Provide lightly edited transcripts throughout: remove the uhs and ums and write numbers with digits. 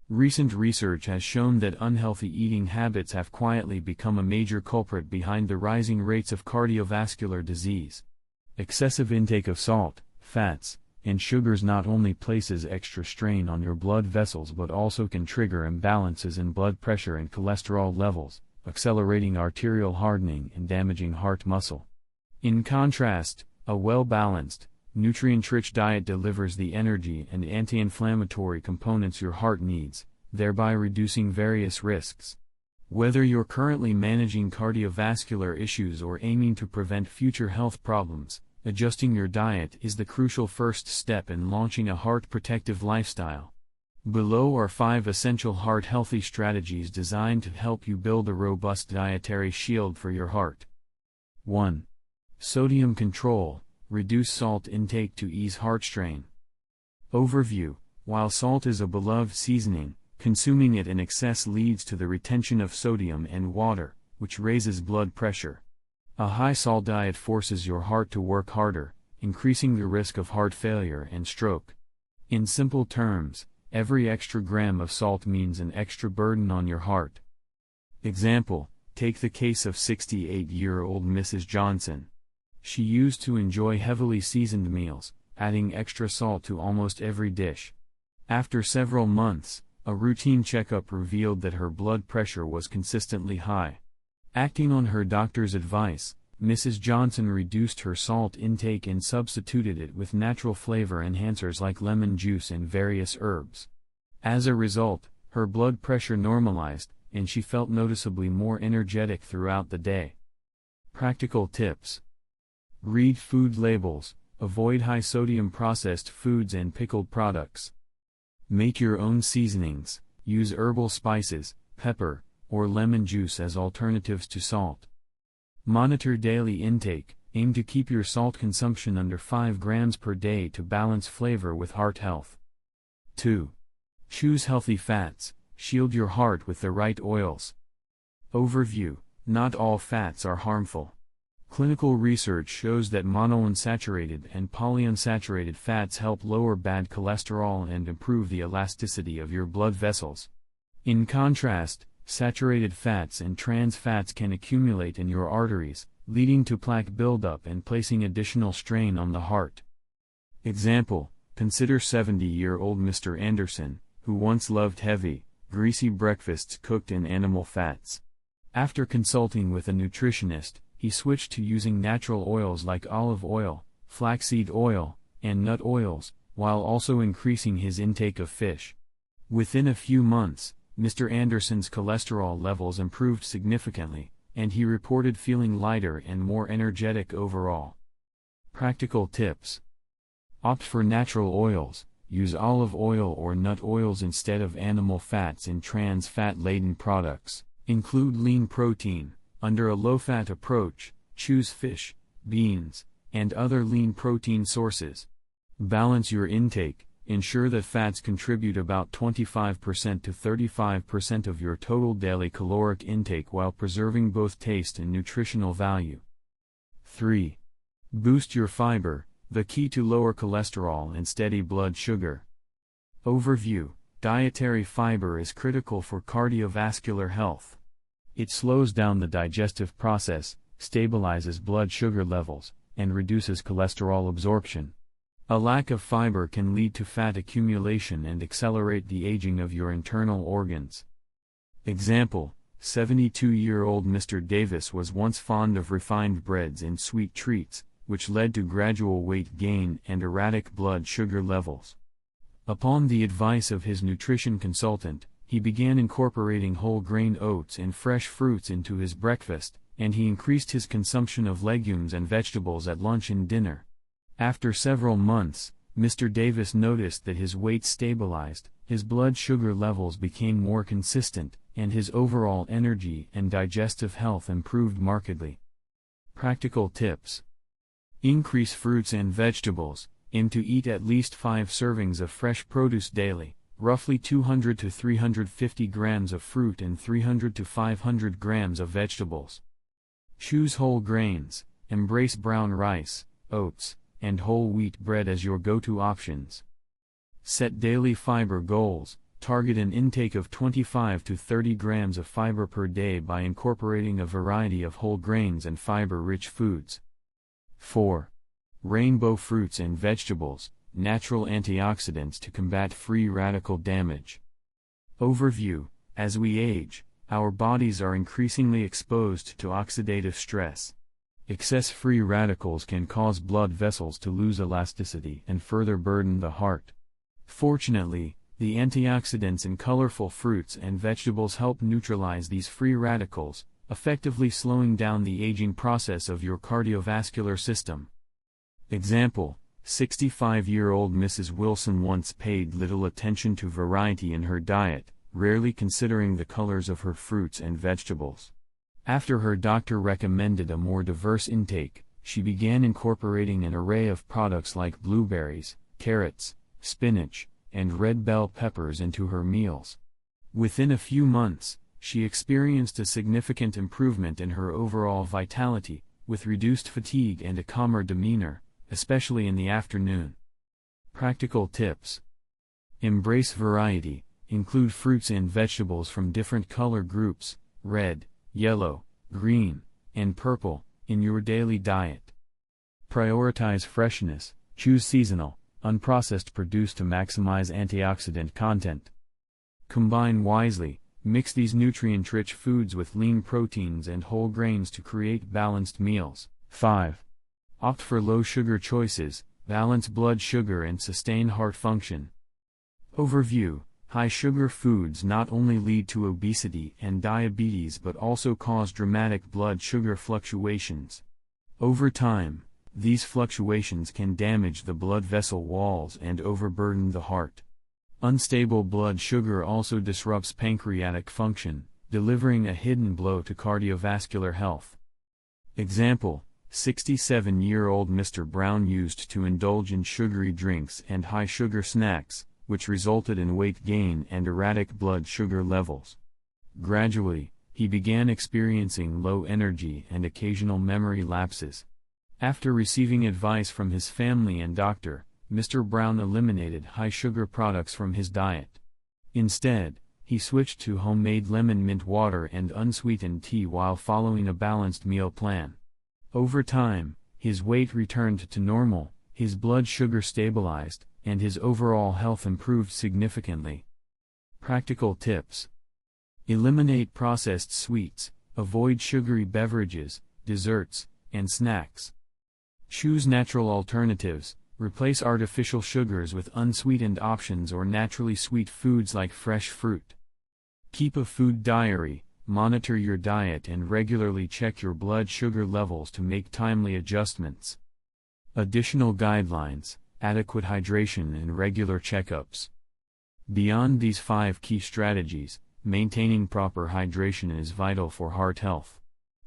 Recent research has shown that unhealthy eating habits have quietly become a major culprit behind the rising rates of cardiovascular disease. Excessive intake of salt, fats, and sugars not only places extra strain on your blood vessels but also can trigger imbalances in blood pressure and cholesterol levels, accelerating arterial hardening and damaging heart muscle. In contrast, a well-balanced, nutrient-rich diet delivers the energy and anti-inflammatory components your heart needs, thereby reducing various risks. Whether you're currently managing cardiovascular issues or aiming to prevent future health problems, adjusting your diet is the crucial first step in launching a heart-protective lifestyle. Below are 5 essential heart-healthy strategies designed to help you build a robust dietary shield for your heart. 1. Sodium control. Reduce salt intake to ease heart strain. Overview. While salt is a beloved seasoning, consuming it in excess leads to the retention of sodium and water, which raises blood pressure. A high-salt diet forces your heart to work harder, increasing the risk of heart failure and stroke. In simple terms, every extra gram of salt means an extra burden on your heart. Example, take the case of 68-year-old Mrs. Johnson. She used to enjoy heavily seasoned meals, adding extra salt to almost every dish. After several months, a routine checkup revealed that her blood pressure was consistently high. Acting on her doctor's advice, Mrs. Johnson reduced her salt intake and substituted it with natural flavor enhancers like lemon juice and various herbs. As a result, her blood pressure normalized, and she felt noticeably more energetic throughout the day. Practical tips. Read food labels, avoid high-sodium processed foods and pickled products. Make your own seasonings, use herbal spices, pepper, or lemon juice as alternatives to salt. Monitor daily intake, aim to keep your salt consumption under 5 grams per day to balance flavor with heart health. 2. Choose healthy fats, shield your heart with the right oils. Overview. Not all fats are harmful. Clinical research shows that monounsaturated and polyunsaturated fats help lower bad cholesterol and improve the elasticity of your blood vessels. In contrast, saturated fats and trans fats can accumulate in your arteries, leading to plaque buildup and placing additional strain on the heart. Example, consider 70-year-old Mr. Anderson, who once loved heavy, greasy breakfasts cooked in animal fats. After consulting with a nutritionist, he switched to using natural oils like olive oil, flaxseed oil, and nut oils, while also increasing his intake of fish. Within a few months, Mr. Anderson's cholesterol levels improved significantly, and he reported feeling lighter and more energetic overall. Practical tips. Opt for natural oils, use olive oil or nut oils instead of animal fats in trans fat-laden products. Include lean protein. Under a low-fat approach, choose fish, beans, and other lean protein sources. Balance your intake, ensure that fats contribute about 25% to 35% of your total daily caloric intake while preserving both taste and nutritional value. 3. Boost your fiber, the key to lower cholesterol and steady blood sugar. Overview. Dietary fiber is critical for cardiovascular health. It slows down the digestive process, stabilizes blood sugar levels, and reduces cholesterol absorption. A lack of fiber can lead to fat accumulation and accelerate the aging of your internal organs. Example, 72-year-old Mr. Davis was once fond of refined breads and sweet treats, which led to gradual weight gain and erratic blood sugar levels. Upon the advice of his nutrition consultant, he began incorporating whole-grain oats and fresh fruits into his breakfast, and he increased his consumption of legumes and vegetables at lunch and dinner. After several months, Mr. Davis noticed that his weight stabilized, his blood sugar levels became more consistent, and his overall energy and digestive health improved markedly. Practical tips. Increase fruits and vegetables. Aim to eat at least 5 servings of fresh produce daily. Roughly 200 to 350 grams of fruit and 300 to 500 grams of vegetables. Choose whole grains, embrace brown rice, oats, and whole wheat bread as your go-to options. Set daily fiber goals, Target an intake of 25 to 30 grams of fiber per day by incorporating a variety of whole grains and fiber-rich foods. 4. Rainbow fruits and vegetables, natural antioxidants to combat free radical damage. Overview: as we age, our bodies are increasingly exposed to oxidative stress. Excess free radicals can cause blood vessels to lose elasticity and further burden the heart. Fortunately, the antioxidants in colorful fruits and vegetables help neutralize these free radicals, effectively slowing down the aging process of your cardiovascular system. Example: 65-year-old Mrs. Wilson once paid little attention to variety in her diet, rarely considering the colors of her fruits and vegetables. After her doctor recommended a more diverse intake, she began incorporating an array of products like blueberries, carrots, spinach, and red bell peppers into her meals. Within a few months, she experienced a significant improvement in her overall vitality, with reduced fatigue and a calmer demeanor, especially in the afternoon. Practical tips: embrace variety. Include fruits and vegetables from different color groups, red, yellow, green, and purple, in your daily diet. Prioritize freshness. Choose seasonal, unprocessed produce to maximize antioxidant content. Combine wisely. Mix these nutrient-rich foods with lean proteins and whole grains to create balanced meals. 5. Opt for low-sugar choices. Balance blood sugar and sustain heart function. Overview: high-sugar foods not only lead to obesity and diabetes but also cause dramatic blood sugar fluctuations. Over time, these fluctuations can damage the blood vessel walls and overburden the heart. Unstable blood sugar also disrupts pancreatic function, delivering a hidden blow to cardiovascular health. Example: 67-year-old Mr. Brown used to indulge in sugary drinks and high-sugar snacks, which resulted in weight gain and erratic blood sugar levels. Gradually, he began experiencing low energy and occasional memory lapses. After receiving advice from his family and doctor, Mr. Brown eliminated high-sugar products from his diet. Instead, he switched to homemade lemon mint water and unsweetened tea while following a balanced meal plan. Over time, his weight returned to normal, his blood sugar stabilized, and his overall health improved significantly. Practical tips: eliminate processed sweets, avoid sugary beverages, desserts, and snacks. Choose natural alternatives. Replace artificial sugars with unsweetened options or naturally sweet foods like fresh fruit. Keep a food diary. Monitor your diet and regularly check your blood sugar levels to make timely adjustments. Additional guidelines: adequate hydration and regular checkups. Beyond these 5 key strategies, maintaining proper hydration is vital for heart health.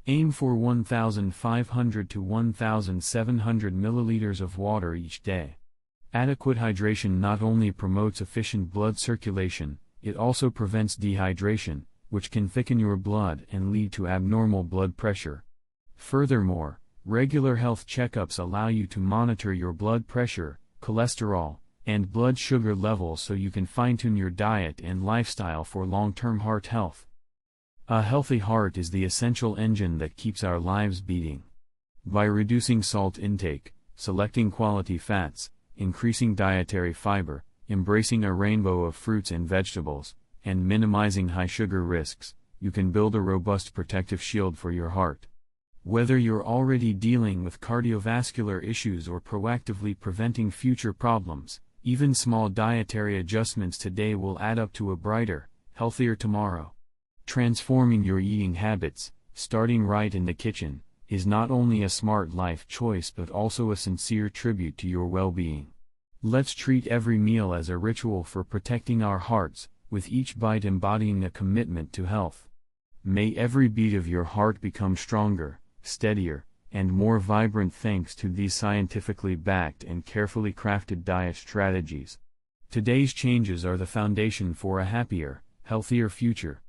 Aim for 1,500 to 1,700 milliliters of water each day. Adequate hydration not only promotes efficient blood circulation, it also prevents dehydration, which can thicken your blood and lead to abnormal blood pressure. Furthermore, regular health checkups allow you to monitor your blood pressure, cholesterol, and blood sugar levels so you can fine-tune your diet and lifestyle for long-term heart health. A healthy heart is the essential engine that keeps our lives beating. By reducing salt intake, selecting quality fats, increasing dietary fiber, embracing a rainbow of fruits and vegetables, and minimizing high-sugar risks, you can build a robust protective shield for your heart. Whether you're already dealing with cardiovascular issues or proactively preventing future problems, even small dietary adjustments today will add up to a brighter, healthier tomorrow. Transforming your eating habits, starting right in the kitchen, is not only a smart life choice but also a sincere tribute to your well-being. Let's treat every meal as a ritual for protecting our hearts, with each bite embodying a commitment to health. May every beat of your heart become stronger, steadier, and more vibrant thanks to these scientifically backed and carefully crafted diet strategies. Today's changes are the foundation for a happier, healthier future.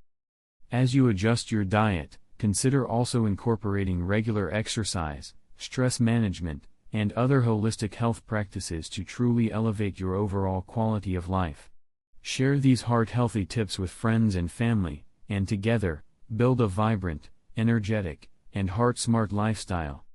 As you adjust your diet, consider also incorporating regular exercise, stress management, and other holistic health practices to truly elevate your overall quality of life. Share these heart-healthy tips with friends and family, and together, build a vibrant, energetic, and heart-smart lifestyle.